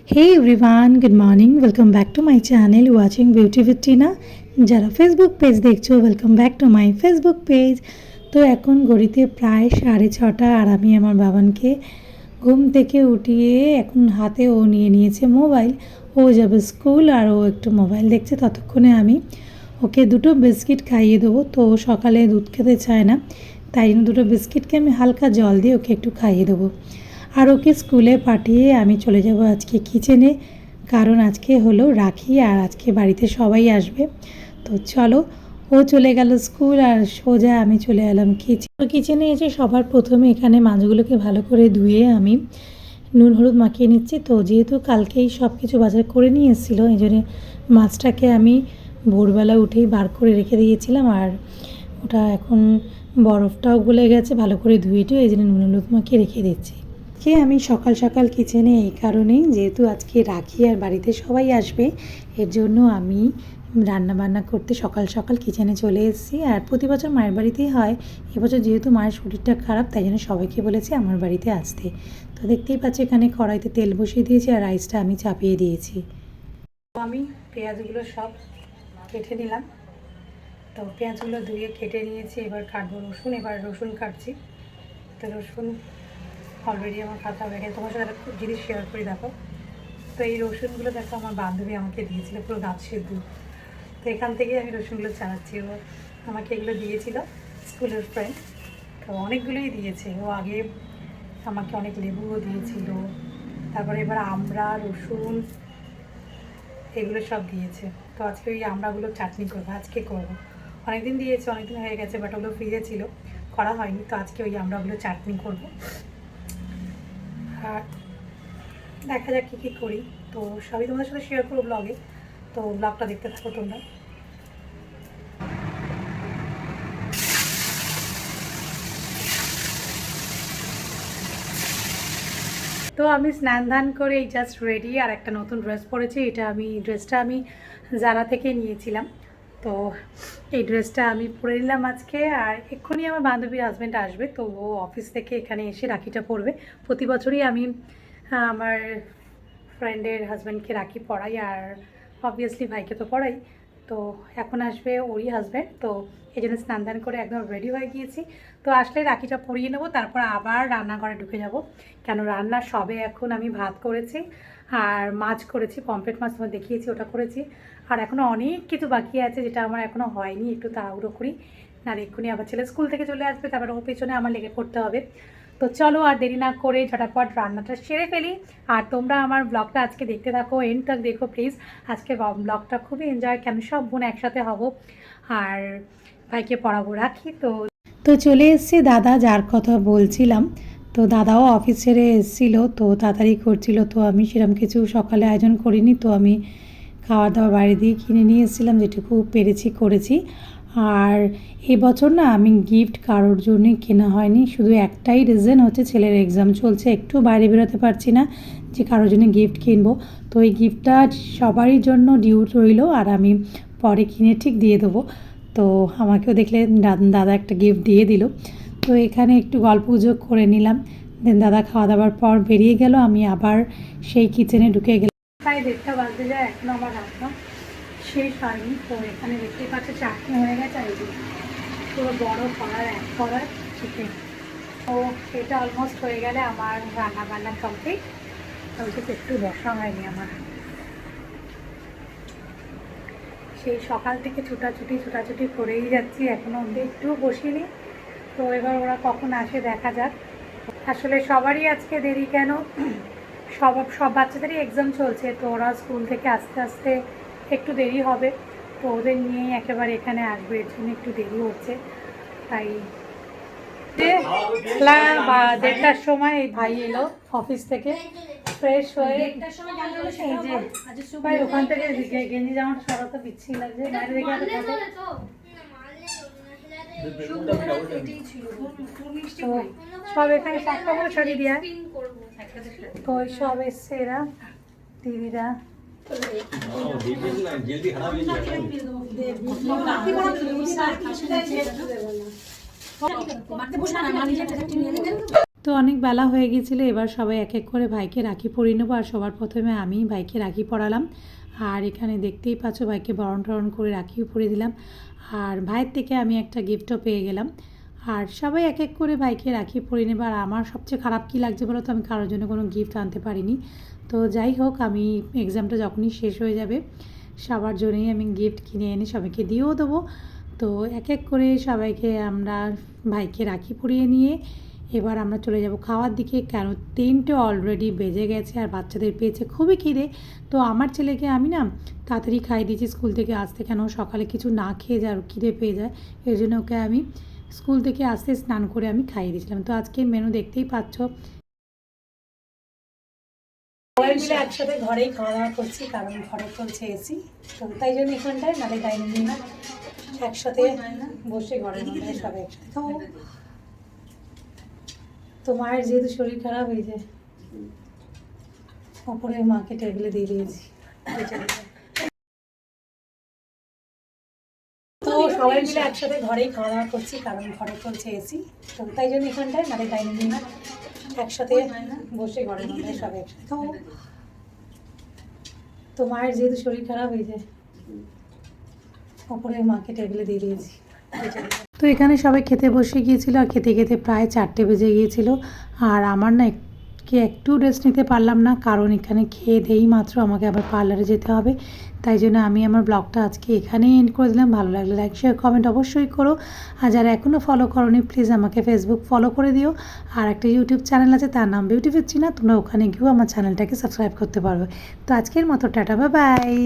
Hey everyone, good morning. Welcome back to my channel watching Beauty with Tina. যারা Facebook page দেখছো welcome back to my Facebook page. তো এখন ঘড়িতে প্রায় 6:30 আর আমি আমার বাবানকে ঘুম থেকে উঠিয়ে এখন হাতে ও নিয়ে নিয়েছে মোবাইল। ও যাবে স্কুল আর ও একটু মোবাইল দেখছে, ততক্ষণে আমি ওকে দুটো বিস্কিট খাইয়ে দেবো। তো ও সকালে দুধ খেতে চায় না, তাই জন্য দুটো বিস্কিটকে আমি হালকা জল দিয়ে ওকে একটু খাইয়ে দেবো। আর ওকে স্কুলে পাঠিয়ে আমি চলে যাব আজকে কিচেনে, কারণ আজকে হলো রাখি আর আজকে বাড়িতে সবাই আসবে। তো চলো, ও চলে গেল স্কুল আর সোজা আমি চলে এলাম কিচেনে এসে সবার প্রথমে এখানে মাছগুলোকে ভালো করে ধুয়ে আমি নুন হলুদ মাখিয়ে নিচ্ছি। তো যেহেতু কালকেই সব কিছু বাজার করে নিয়ে এসেছিলো, এই জন্য মাছটাকে আমি ভোরবেলা উঠেই বার করে রেখে দিয়েছিলাম। আর ওটা এখন বরফটাও গলে গেছে, ভালো করে ধুয়ে এই জন্য নুন হলুদ মাখিয়ে রেখে দিচ্ছি। আমি সকাল সকাল কিচেনে এই কারণেই, যেহেতু আজকে রাখি আর বাড়িতে সবাই আসবে, এর জন্য আমি রান্না বান্না করতে সকাল সকাল কিচেনে চলে এসেছি। আর প্রতি বছর মায়ের বাড়িতেই হয়, এবছর যেহেতু মায়ের শরীরটা খারাপ তাই জন্য সবাইকে বলেছি আমার বাড়িতে আসতে। তো দেখতেই পাচ্ছি এখানে কড়াইতে তেল বসিয়ে দিয়েছি আর রাইসটা আমি চাপিয়ে দিয়েছি। তো আমি পেঁয়াজগুলো সব কেটে নিলাম। তো পেঁয়াজগুলো ধুয়ে কেটে নিয়েছি, এবার কাটবো রসুন। এবার রসুন কাটছি। তো রসুন অলরেডি আমার কাটা হয়ে গেছে। তোমার সাথে একটা জিনিস শেয়ার করি, দেখো। তো এই রসুনগুলো দেখো আমার বান্ধবী আমাকে দিয়েছিল, পুরো গাছের দুধ। তো এখান থেকেই আমি রসুনগুলো চালাচ্ছি। ও আমাকে এগুলো দিয়েছিল, স্কুলের ফ্রেন্ড। তো অনেকগুলোই দিয়েছে ও। আগে আমাকে অনেক লেবুও দিয়েছিল, তারপরে এবার আমড়া, রসুন এগুলো সব দিয়েছে। তো আজকে ওই আমড়াগুলো চাটনি করবো, আজকে করবো। অনেকদিন দিয়েছে, অনেকদিন হয়ে গেছে, বাট ওগুলো ফ্রিজে ছিল, করা হয়নি। তো আজকে ওই আমড়াগুলো চাটনি করবো। আর দেখা যাক কী করি। তো সবই তোমাদের সাথে শেয়ার করবো ব্লগে। তো ব্লগটা দেখতে থাকো তোমরা। তো আমি স্নান ধান করে এই জাস্ট রেডি, আর একটা নতুন ড্রেস পরেছি। ড্রেসটা আমি জারা থেকে নিয়েছিলাম। তো এই ড্রেসটা আমি পরে নিলাম আজকে। আর এক্ষুনি আমার বান্ধবীর হাজব্যান্ড আসবে, তো ও অফিস থেকে এখানে এসে রাখিটা পরবে। প্রতি বছরই আমি আমার ফ্রেন্ডের হাজব্যান্ডকে রাখি পরাই, আর অবভিয়াসলি ভাইকে তো পরাই। তো এখন আসবে ওরই হাজব্যান্ড, তো এই জন্য স্নান দান করে একদম রেডি হয়ে গিয়েছি। তো আসলে রাখিটা পরিয়ে নেবো, তারপর আবার রান্নাঘরে ঢুকে যাব। কেন রান্না সবে এখন আমি ভাত করেছি আর মাছ করেছি, পমফ্রেট মাছ তোমার দেখিয়েছি, ওটা করেছি। আর এখনও অনেক কিছু বাকি আছে যেটা আমার এখনও হয়নি, একটু তাড়াহুড়ো করি। না এক্ষুনি আবার ছেলে স্কুল থেকে চলে আসবে, তারপর ওর পেছনে আমার লেগে পড়তে হবে। তো চলো আর দেরি না করে ঝটাপট রান্নাটা সেরে ফেলি। আর তোমরা আমার ব্লগটা আজকে দেখতে থাকো, এন্ড তক দেখো প্লিজ। আজকে ব্লগটা খুবই এনজয়, কেন সব বোন একসাথে হব আর ভাইকে পড়াবো রাখি। তো চলে এসেছি দাদা, যার কথা বলছিলাম। তো দাদাও অফিস ছেড়ে এসেছিলো, তো তাড়াতাড়ি করছিল। তো আমি সেরকম কিছু সকালে আয়োজন করিনি, তো আমি খাওয়া দাওয়া বাইরে দিয়ে কিনে নিয়ে এসেছিলাম, যেটুকু পেরেছি করেছি। আর এবছর না আমি গিফট কারোর জন্যই কেনা হয়নি, শুধু একটাই রিজন হচ্ছে ছেলের এক্সাম চলছে, একটু বাইরে বেরোতে পারছি না যে কারোর জন্য গিফট কিনবো। তো এই গিফটটা সবারই জন্য ডিউ রইল, আর আমি পরে কিনে ঠিক দিয়ে দেবো। তো আমাকেও দেখলে দাদা একটা গিফট দিয়ে দিল। তো এখানে একটু গল্প গুজব করে নিলাম, দেন দাদা খাওয়া দাওয়ার পর বেরিয়ে গেল, আমি আবার সেই কিচেনে ঢুকে গেলাম। প্রায় 1:30 বাজতে যায়, এখনও আমার রান্না শেষ হয়নি। তো এখানে দেখতে পাচ্ছি চাটনি হয়ে গেছে, আর পুরো বড় কড়ার এক কড়ার চিকেন। তো এটা অলমোস্ট হয়ে গেলে আমার রান্না বান্না কমপ্লিট। ওইটা একটু বসা হয়নি আমার, সেই সকাল থেকে ছুটাছুটি করেই যাচ্ছি, এখনও অবধি একটু বসিনি। তো এবার ওরা কখন আসে দেখা যাক। আসলে সবারই আজকে দেরি, কেন সব বাচ্চাদেরই এক্সাম চলছে, তো ওরা স্কুল থেকে আস্তে আস্তে একটু দেরি হবে। তো ওদের নিয়েই একেবারে এখানে আসবে, এর জন্য একটু দেরি হচ্ছে। তাই 1:30টার সময় এই ভাই এলো অফিস থেকে, ফ্রেশ হয়ে এই যে ভাই ওখান থেকে গেঞ্জি জামাটা সরাতে পিছিয়ে লাগছে, বাইরে দেখে তো সব এখানে সাতটা করে শাড়ি দিয়া। তো সব এসছে এরা দিদিরা। তো অনেক বেলা হয়ে গিয়েছিলো, এবার সবাই এক এক করে ভাইকে রাখি পরিয়ে নেবো। আর সবার প্রথমে আমি ভাইকে রাখি পরালাম। আর এখানে দেখতেই পাচ্ছ ভাইকে বরণ টরণ করে রাখিও পরিয়ে দিলাম। আর ভাইয়ের থেকে আমি একটা গিফটও পেয়ে গেলাম। আর সবাই এক এক করে ভাইকে রাখি পরিয়ে নেবে। আর আমার সবচেয়ে খারাপ কী লাগছে বলো তো, আমি কারোর জন্য কোনো গিফট আনতে পারিনি। তো যাই হোক, আমি এক্সামটা যখনই শেষ হয়ে যাবে সবার জন্যই আমি গিফট কিনে এনে সবাইকে দিয়েও দেবো। তো এক এক করে সবাইকে আমরা ভাইকে রাখি পরিয়ে নিয়ে এবার আমরা চলে যাব খাওয়ার দিকে, কেন 3টে অলরেডি বেজে গেছে আর বাচ্চাদের পেয়েছে খুবই খিদে। তো আমার ছেলেকে আমি না তাড়াতাড়ি খাইয়ে দিয়েছি স্কুল থেকে আসতে, কেন সকালে কিছু না খেয়ে যায় খিদে পেয়ে যায়, এর জন্য ওকে আমি স্কুল থেকে আসতে স্নান করে আমি খাইয়ে দিয়েছিলাম। তো আজকে মেনু দেখতেই পাচ্ছ, সবাই মিলে একসাথে ঘরেই খাওয়া দাওয়া করছি, কারণ ঘরে চলছে এসি। তো তাই জন্য এখানটায় নালে ডাইনিং রুমে একসাথে বসে ঘরের মধ্যে সবাই একসাথে খাবো। তো মায়ের যেহেতু শরীর খারাপ হয়েছে, ওপরে মাকে টেবিলে দিয়ে দিয়েছি। তো সবাই মিলে একসাথে ঘরেই খাওয়া দাওয়া করছি, কারণ ঘরে চলছে এসি। তো তাই জন্য এখানটায় নালে ডাইনিং রুমে একসাথে বসে ঘরের মধ্যে সবাই একসাথে খাবো। তো মায়ের যেহেতু শরীর খারাপ হয়েছে, ওপরে মাকে টেবিলে দিয়ে দিয়েছি। তো এখানে সবাই খেতে বসে গিয়েছিল, আর খেতে খেতে প্রায় 4টে বেজে গিয়েছিল। আর আমার না একটু রেস্ট নিতে পারলাম না, কারণ এখানে খেয়ে দেই মাত্র আমাকে আবার পার্লারে যেতে হবে। তাই জন্য আমি আমার ব্লগটা আজকে এখানেই এন্ড করে দিলাম। ভালো লাগলে লাইক শেয়ার কমেন্ট অবশ্যই করো। আর যারা এখনও ফলো করোনি প্লিজ আমাকে ফেসবুক ফলো করে দিও। আর একটা ইউটিউব চ্যানেল আছে, তার নাম বিউটি উইথ টিনা, তোমরা ওখানে গিয়েও আমার চ্যানেলটাকে সাবস্ক্রাইব করতে পারবে। তো আজকের মতো টাটা, বাই বাই।